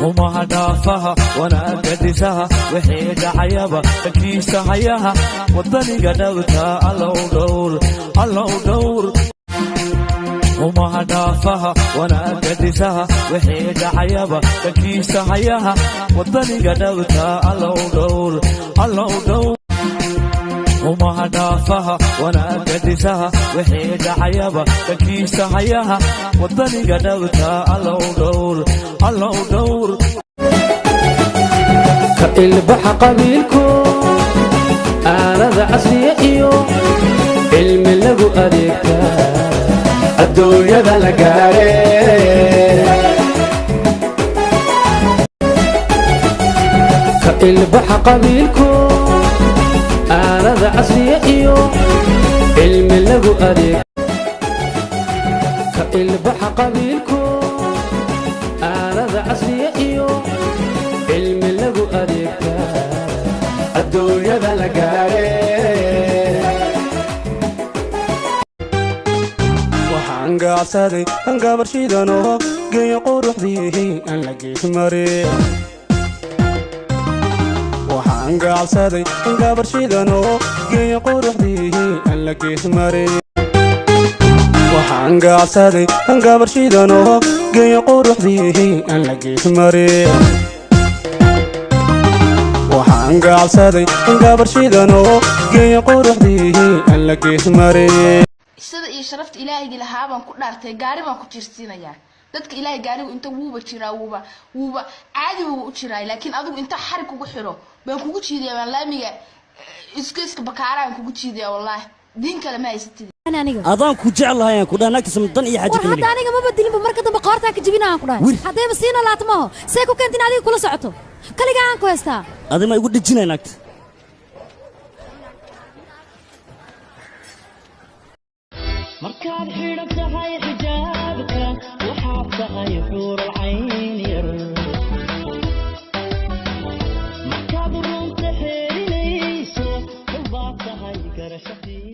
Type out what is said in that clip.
وما دافها وانا قدسها وحيد عيبة كيسة هياها وضني قدوتها الله دور الله دور وما دافها وانا قدسها وحيد عيبة كيسة هياها وضني قدوتها الله دور الله دور وما دافها وانا قدسها وحيد عيبة كيسة هياها وضني قدوتها الله دور الله دور البح قبيلكم أنا ذا عصري إيو علم لغو أديكتا الدنيا ذا لقاري البح قبيلكم أنا ذا عصري إيو علم لغو أديكتا البح قبيلكم أنا ذا عصري إيو علم لغو أديكتا الدنيا ذا لقاري وحان قاعسادي انقابر شيدانو قي قروح ذيه ان لقيت مري وحان قاعسادي انقابر شيدانو قي قروح ذيه ان لقيت مري وحان قاعسادي انقابر شيدانو قي قروح ذيه ان لقيت مري وحان قاعسادي انقابر شيدانو قي قروح ذيه ان لقيت مري sida iyo sharafta Ilaahay lahaa baan ku dhaartay gaari baan ku jirsiinaya dadka Ilaahay gaarigu inta wuuba jiraa wuuba caadi uu u jiraa laakiin adigu inta xarig ugu xiro baan kugu jiidiyaa baan laamiga iska bakaaraan kugu jiidiyaa wallahi diin kale ma haysatid adaan ku jeclahay ku dhaanagta samdan iyo xaji kale hada aniga ma badilin marka dambe qoorta ka jibinaan ku dhahay hadayba siina laatmaho see ku keentin adiga kula socoto kaliga aan ku heystaa adima igu dhijinaynagta markaad xidhantahay xijaabka waxaad tahay xuur alcayn yar markaad runta xeerinayso baad tahay garashadii